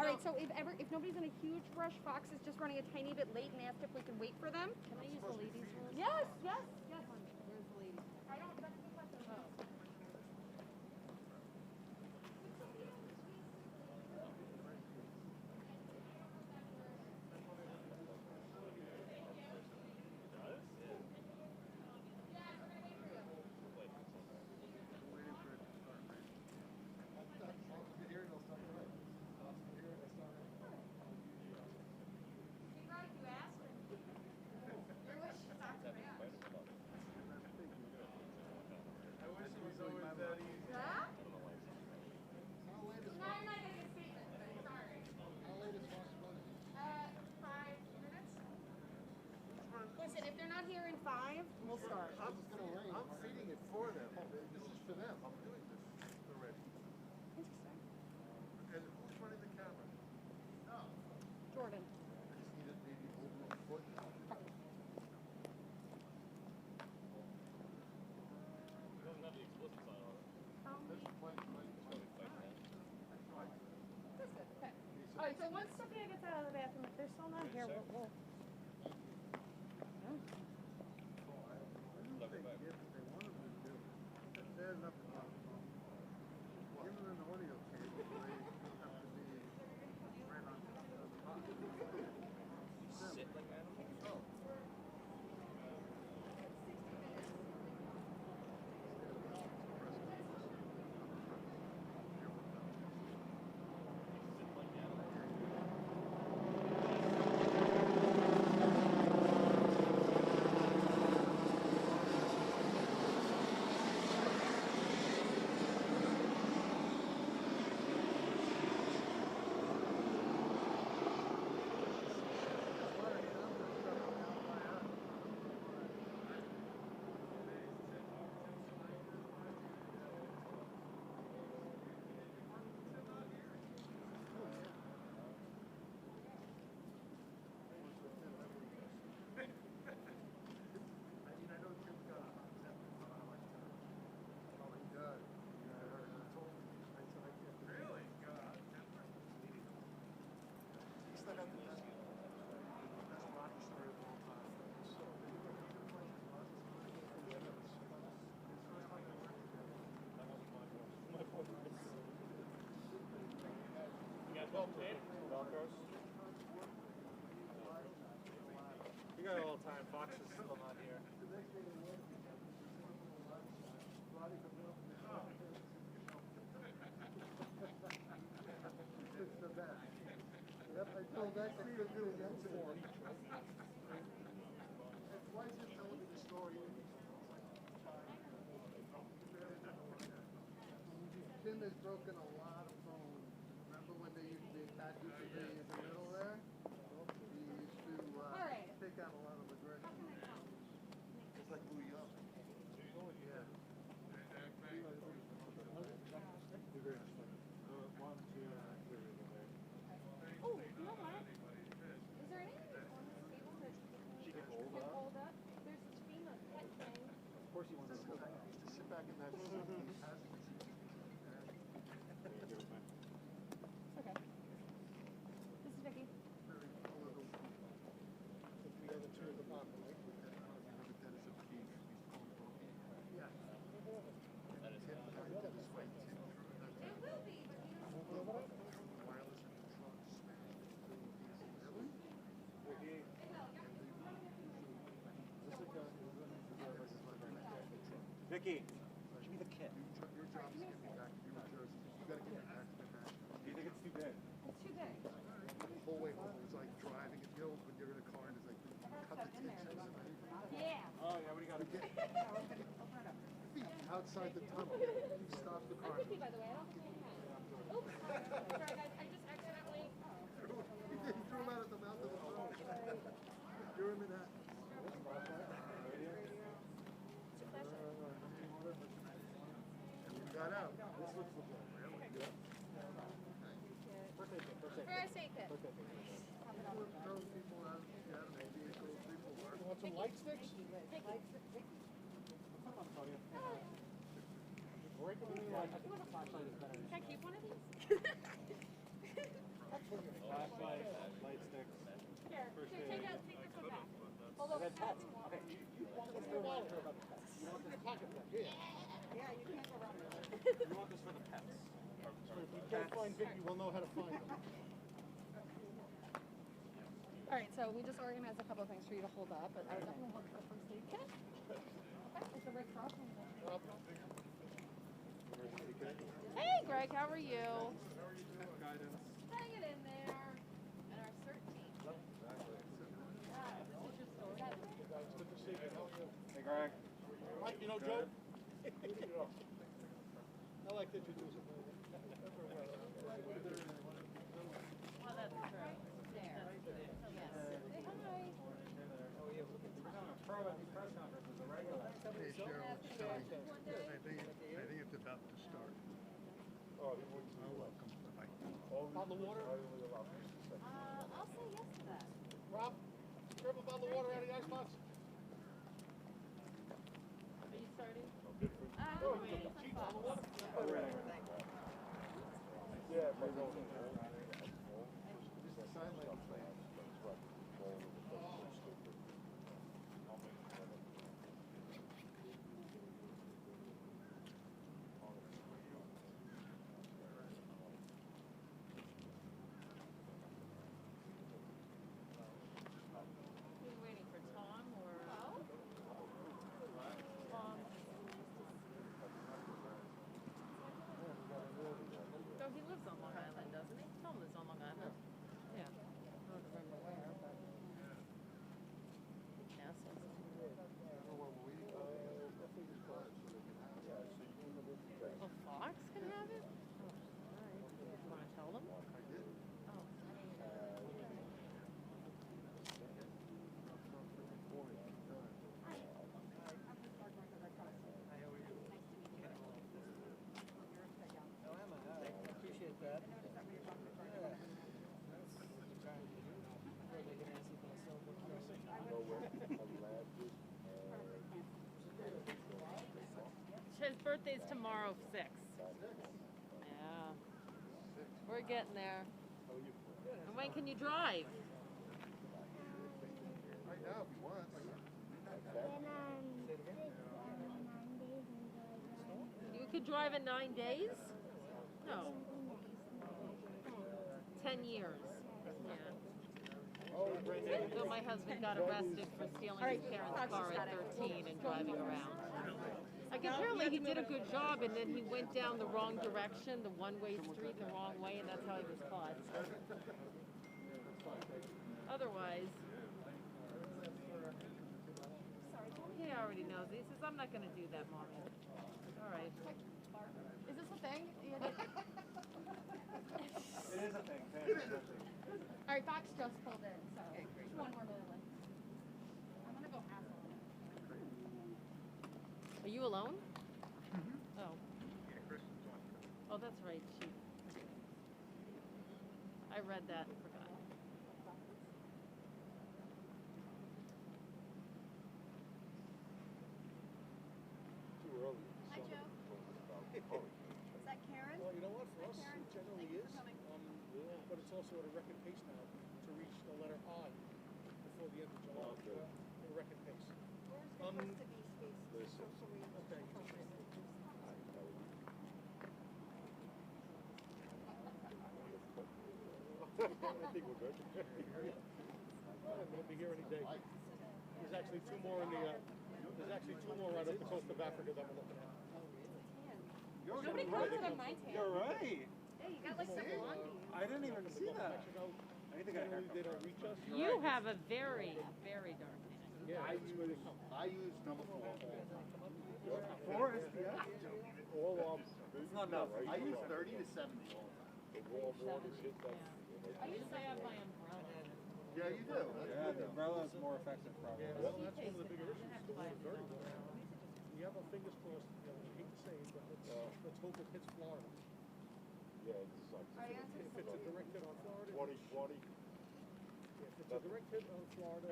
right, so if nobody's in a huge rush, Fox is just running a tiny bit late and asked if we can wait for them. Can I use the ladies' room? Yes, yes, yes. Where's the ladies? I don't, that's a good question. Oh. Listen, if they're not here in 5, we'll start. I'm feeding it for them. This is for them. I'm doing this already. Interesting. And who's running the camera? No. Jordan. I just need it maybe over a foot. It doesn't have the explicit sign on it. That's plenty. That's good. Okay. All right, so once Sophia gets out of the bathroom, if they're still not here, we'll They wanted to do. There's nothing wrong. Give them an audio cable where you don't have to be right on the spot. Sit like animals? Oh. You got all the time. Fox is still not here. It's the best. Yep, I told that to do that for. Why is it telling me the story? Tim has broken a lot of phones. Remember when they used to attach it to the middle there? He used to take out a lot of aggression. It's like Louis Young. Yeah. Oh, you know what? Is there anything on this table that she can hold up? There's this FEMA pet thing. Of course he wants to sit back. He used to sit back in that seat. Okay. This is Vicky. We have a tour of the park, right? Yeah. That is It will be, but Wireless in the trunk smashed. Vicky, give me the kit. Your job is to get me back to New Jersey. You got to get me back to Manhattan. Do you think it's too big? it's too big. The whole way home, it was like driving. You know, when you're in a car and it's like you cut the tips. Yeah. Oh, yeah, what do you got to get? Feet outside the tunnel. You stop the car. I'm Vicky, by the way. I don't think I have. Oops. Sorry, guys. I just accidentally. You threw him out at the mouth of the tunnel. You're in Manhattan. It's a pleasure. And we got out. This looks good. Birthday kit. Those people out, yeah, maybe those people work. Want some light sticks? Can I keep one of these? Flashlight, light sticks. Here, take this one back. Hold on. Pets. Okay. You want this for what? You want this pocket pet? Yeah. Yeah, you can't go wrong with it. You want this for the pets. If you can't find Vicky, we'll know how to find them. All right, so we just organized a couple of things for you to hold up, but I would definitely hold the first aid kit. Okay, it's the Red Cross. Hey, Greg, how are you? Guidance. Hang it in there. And our CERT team. Good to see you. How are you? Hey, Greg. Mike, you know Joe? I like to introduce him. Well, that's true. There. Yes. Say hi. Press conference is a regular. Hey, Cheryl, it's Joey. I think it's about to start. Oh, welcome. Bye. On the water? I'll say yes to that. Rob, grab a bottle of water out of the icebox. Are you starting? Who's waiting for Tom or Tom? So he lives on Long Island, doesn't he? Tom lives on Long Island. Yeah. I don't remember where, but Nassau. Oh, Fox can have it? Oh, all right. You want to tell them? I did. Oh. Appreciate that. His birthday's tomorrow, 6. Yeah. We're getting there. And when can you drive? Right now, if you want. You could drive in 9 days? No. 10 years. Yeah. So my husband got arrested for stealing his parents' car at 13 and driving around. Like apparently he did a good job and then he went down the wrong direction, the one-way street the wrong way, and that's how he was caught. Otherwise, he already knows. He says, I'm not going to do that, Mommy. All right. Is this a thing? It is a thing. All right, Fox just pulled in, so just one more minute. I'm gonna go ask him. Are you alone? Mm-hmm. Oh. Yeah, Kristen's on. Oh, that's right. She. I read that and forgot. Too early. Hi, Joe. Is that Karen? Well, you know what, for us, Karen, it generally thank you is, for coming. but it's also at a record pace now to reach the letter I before the end of July. At a record pace. Where's the supposed to be space? So we Okay. I think we're good. We'll be here any day. There's actually two more in the. There's actually two more right up the coast of Africa that we're looking at. Nobody calls it on my tan. You're right. Hey, you got like some blondie. I didn't even see that. I think I Generally, they don't reach us. You have a very, very dark tan. Yeah, that's where they come. I use number 4. 4 is the All It's not enough. I use 30 to 70. I usually have my umbrella. Yeah, you do. Yeah, the umbrella is more effective probably. Well, that's one of the bigger issues. The weather's very warm. We have our fingers crossed. You know, we hate to say it, but let's hope it hits Florida. If it's a direct hit on Florida. 20. If it's a direct hit on Florida,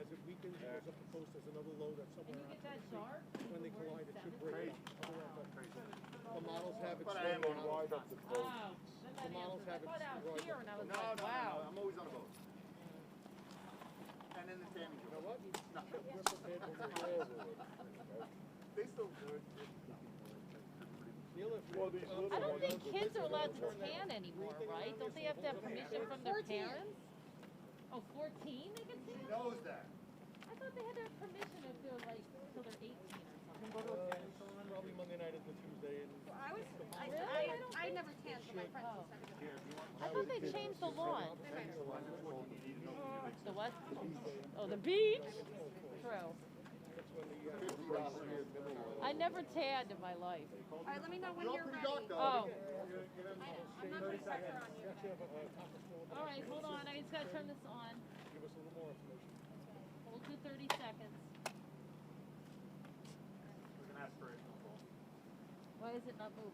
as it weakens, it goes up the coast, there's another low that's And somewhere you out get that dark? when they collide, it should break. The models have it But I am on slowly wide up the Oh, then The models have I thought it out right. here and I was No, like, no, in the tanning. You know what? No. We're prepared to move forward. They still do it. I don't think kids are allowed to tan anymore, right? Don't they have to have permission from their parents? Oh, 14 they can She tan? knows that. I thought they had to have permission if they're like, till they're 18 or something. Probably Monday night into Tuesday. And I never tanned, but my friends I thought they changed the lawn. The what? Oh, the beach? True. I never tanned in my life. All right, let me know when You're you're pretty ready. dark though. Oh. I'm not putting pressure on you. All right, hold on. I just gotta turn this on. give us a little more information. Hold to 30 seconds. It was an aspirational goal. Why is it not moving?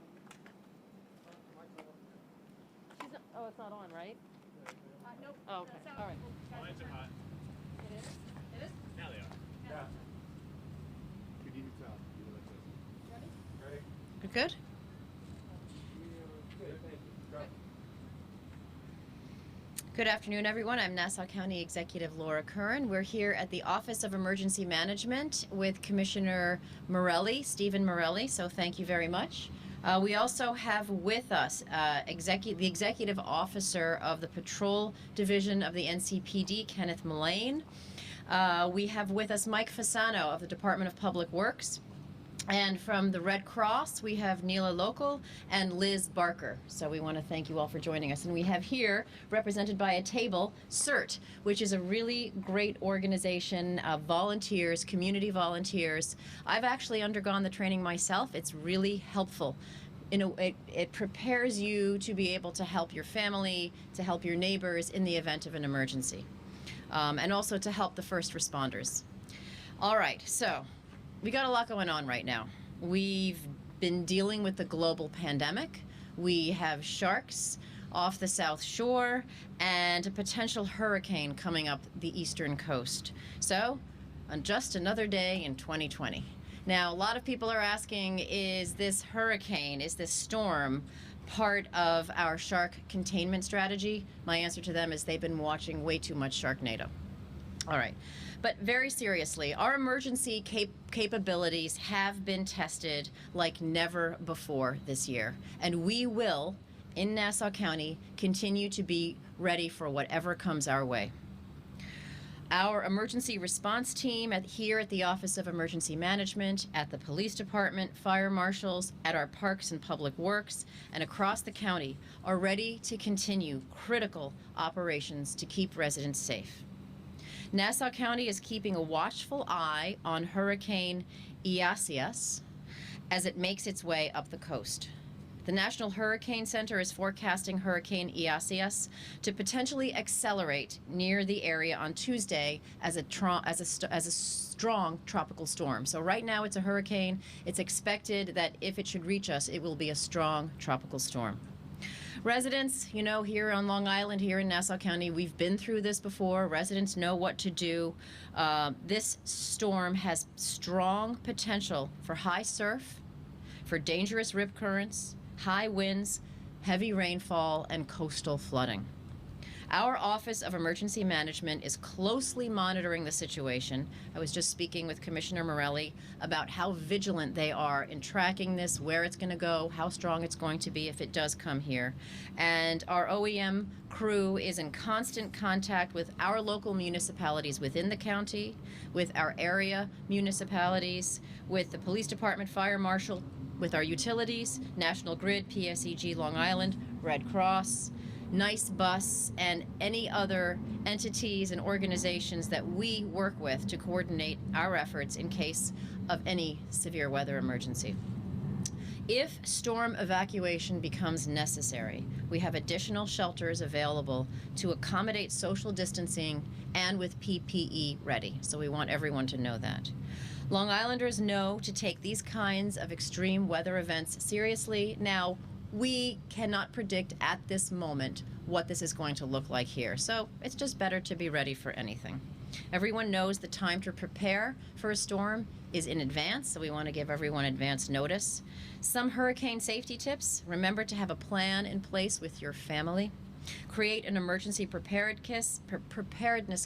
Oh, it's not on, right? Nope. Oh, okay. So, All right. Lines are hot. It is? It is? Now they are. Yeah. Could you tell? You look like this. Ready? Ready? Good. Good afternoon, everyone. I'm Nassau County Executive Laura Curran. We're here at the Office of Emergency Management with Commissioner Morelli, Stephen Morelli, so thank you very much. We also have with us the Executive Officer of the Patrol Division of the NCPD, Kenneth Mullane. We have with us Mike Fasano of the Department of Public Works. And from the Red Cross, we have Neela Local and Liz Barker. So we want to thank you all for joining us. And we have here, represented by a table, CERT, which is a really great organization of volunteers, community volunteers. I've actually undergone the training myself. It's really helpful. It prepares you to be able to help your family, to help your neighbors in the event of an emergency, and also to help the first responders. All right, so we got a lot going on right now. We've been dealing with the global pandemic. We have sharks off the South Shore and a potential hurricane coming up the eastern coast. So, on just another day in 2020. Now, a lot of people are asking, is this hurricane, is this storm part of our shark containment strategy? My answer to them is they've been watching way too much Sharknado. All right. But very seriously, our emergency capabilities have been tested like never before this year. And we will, in Nassau County, continue to be ready for whatever comes our way. Our emergency response team here at the Office of Emergency Management, at the Police Department, fire marshals, at our parks and public works, and across the county are ready to continue critical operations to keep residents safe. Nassau County is keeping a watchful eye on Hurricane Isaias as it makes its way up the coast. The National Hurricane Center is forecasting Hurricane Isaias to potentially accelerate near the area on Tuesday as a strong tropical storm. So right now it's a hurricane. It's expected that if it should reach us, it will be a strong tropical storm. Residents, you know, here on Long Island, here in Nassau County, we've been through this before. Residents know what to do. This storm has strong potential for high surf, for dangerous rip currents, high winds, heavy rainfall, and coastal flooding. Our Office of Emergency Management is closely monitoring the situation. I was just speaking with Commissioner Morelli about how vigilant they are in tracking this, where it's going to go, how strong it's going to be if it does come here. And our OEM crew is in constant contact with our local municipalities within the county, with our area municipalities, with the police department, fire marshal, with our utilities, National Grid, PSEG Long Island, Red Cross, Nice Bus, and any other entities and organizations that we work with to coordinate our efforts in case of any severe weather emergency. If storm evacuation becomes necessary, we have additional shelters available to accommodate social distancing and with PPE ready. So we want everyone to know that. Long Islanders know to take these kinds of extreme weather events seriously. Now, we cannot predict at this moment what this is going to look like here, so it's just better to be ready for anything. Everyone knows the time to prepare for a storm is in advance, so we want to give everyone advance notice. Some hurricane safety tips: remember to have a plan in place with your family. Create an emergency preparedness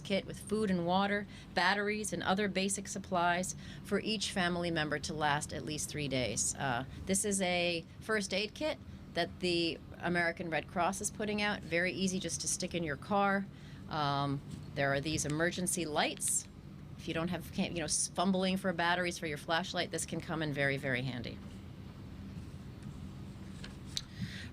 kit with food and water, batteries, and other basic supplies for each family member to last at least 3 days. This is a first aid kit that the American Red Cross is putting out. Very easy just to stick in your car. There are these emergency lights. If you don't have, fumbling for batteries for your flashlight, this can come in very, very handy.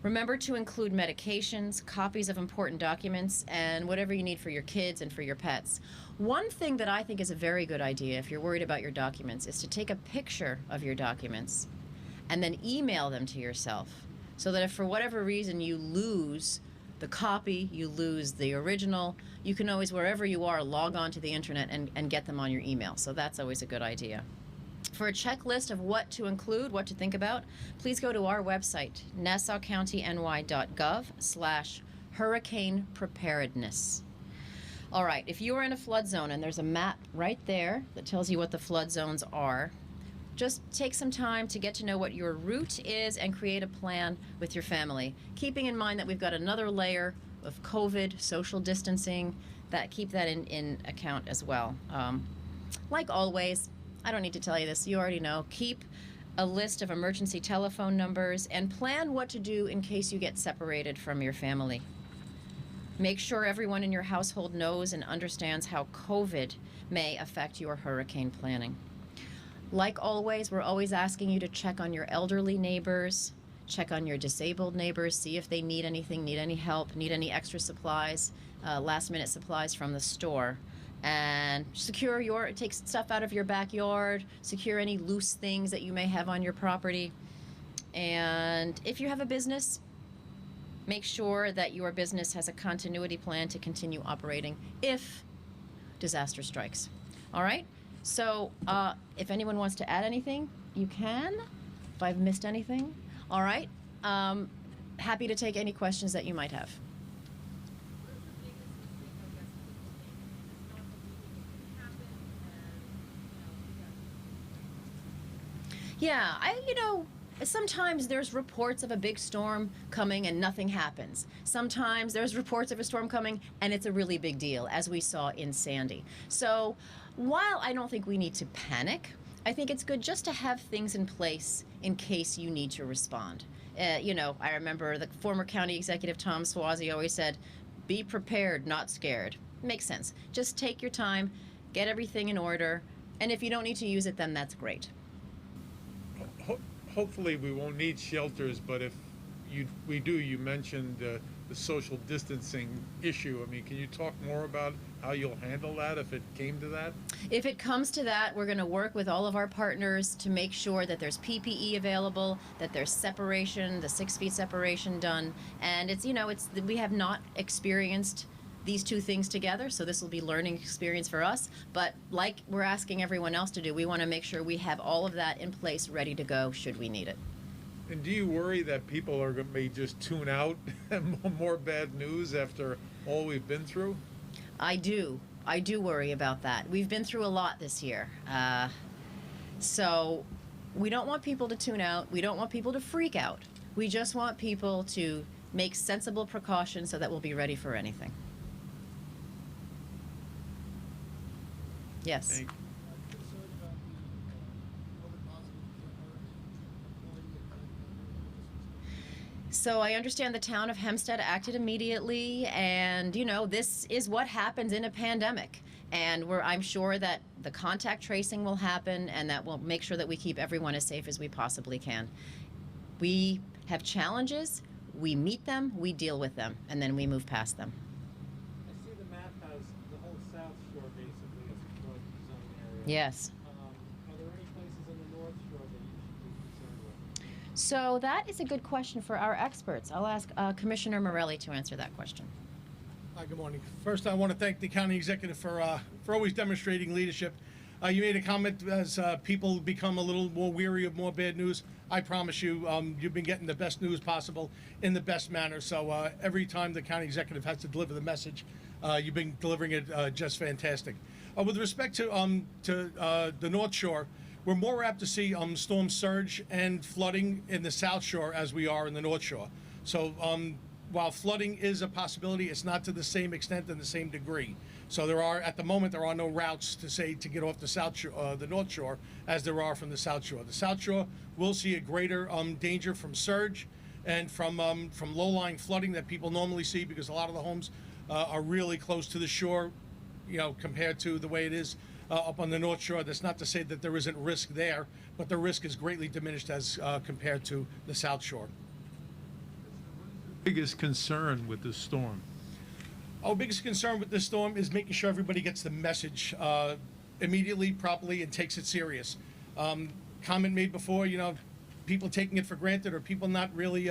Remember to include medications, copies of important documents, and whatever you need for your kids and for your pets. One thing that I think is a very good idea if you're worried about your documents is to take a picture of your documents and then email them to yourself, so that if for whatever reason you lose the copy, you lose the original, you can always, wherever you are, log on to the internet and get them on your email. So that's always a good idea. For a checklist of what to include, what to think about, please go to our website, nassaucountiny.gov/hurricane preparedness. All right, if you are in a flood zone, and there's a map right there that tells you what the flood zones are, just take some time to get to know what your route is and create a plan with your family, keeping in mind that we've got another layer of COVID, social distancing, keep that in account as well. Like always, I don't need to tell you this, you already know, keep a list of emergency telephone numbers and plan what to do in case you get separated from your family. Make sure everyone in your household knows and understands how COVID may affect your hurricane planning. Like always, we're always asking you to check on your elderly neighbors, check on your disabled neighbors, see if they need anything, need any help, need any extra supplies, last-minute supplies from the store. And take stuff out of your backyard, secure any loose things that you may have on your property. And if you have a business, make sure that your business has a continuity plan to continue operating if disaster strikes. All right? So if anyone wants to add anything, you can. If I've missed anything, all right. Happy to take any questions that you might have. Yeah, sometimes there's reports of a big storm coming and nothing happens. Sometimes there's reports of a storm coming and it's a really big deal, as we saw in Sandy. So while I don't think we need to panic, I think it's good just to have things in place in case you need to respond. I remember the former county executive Tom Swazi always said, be prepared, not scared. Makes sense. Just take your time, get everything in order, and if you don't need to use it, then that's great. Hopefully we won't need shelters, but if we do, you mentioned the social distancing issue. I mean, can you talk more about how you'll handle that if it came to that? If it comes to that, we're going to work with all of our partners to make sure that there's PPE available, that there's separation, the 6 feet separation done, and we have not experienced these two things together, so this will be learning experience for us. But like we're asking everyone else to do, we want to make sure we have all of that in place, ready to go should we need it. And do you worry that people may just tune out and more bad news after all we've been through? I do worry about that. We've been through a lot this year. So we don't want people to tune out. We don't want people to freak out. We just want people to make sensible precautions so that we'll be ready for anything. Yes. Thank you. So I understand the town of Hempstead acted immediately, and this is what happens in a pandemic. And I'm sure that the contact tracing will happen, and that will make sure that we keep everyone as safe as we possibly can. We have challenges, we meet them, we deal with them, and then we move past them. I see the map has the whole South Shore basically as a flood zone area. Yes. Are there any places in the North Shore that you should be concerned with? So that is a good question for our experts. I'll ask Commissioner Morelli to answer that question. Hi, good morning. First, I want to thank the county executive for always demonstrating leadership. You made a comment as people become a little more weary of more bad news. I promise you, you've been getting the best news possible in the best manner. So every time the county executive has to deliver the message, you've been delivering it just fantastic. With respect to the North Shore, we're more apt to see storm surge and flooding in the South Shore as we are in the North Shore. So while flooding is a possibility, it's not to the same extent and the same degree. So at the moment, there are no routes to get off the South Shore, the North Shore, as there are from the South Shore. The South Shore will see a greater danger from surge and from low-lying flooding that people normally see, because a lot of the homes are really close to the shore, compared to the way it is up on the North Shore. That's not to say that there isn't risk there, but the risk is greatly diminished as compared to the South Shore. Biggest concern with this storm? Our biggest concern with this storm is making sure everybody gets the message immediately, properly, and takes it serious. Comment made before, people taking it for granted, or people not really,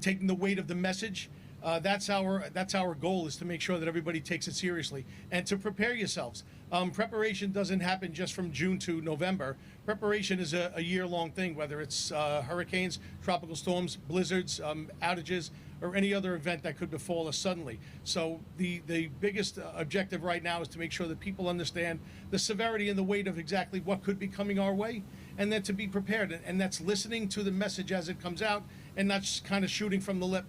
taking the weight of the message. That's our goal, is to make sure that everybody takes it seriously and to prepare yourselves. Preparation doesn't happen just from June to November. Preparation is a year-long thing, whether it's hurricanes, tropical storms, blizzards, outages, or any other event that could befall us suddenly. So the biggest objective right now is to make sure that people understand the severity and the weight of exactly what could be coming our way, and then to be prepared. And that's listening to the message as it comes out, and not just kind of shooting from the lip,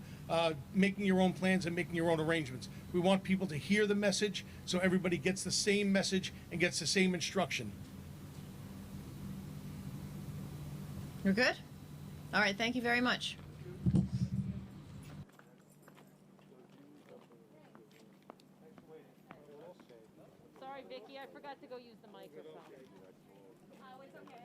making your own plans and making your own arrangements. We want people to hear the message so everybody gets the same message and gets the same instruction. You're good? All right, thank you very much. Sorry, Vicky, I forgot to go use the microphone. Oh, it's okay.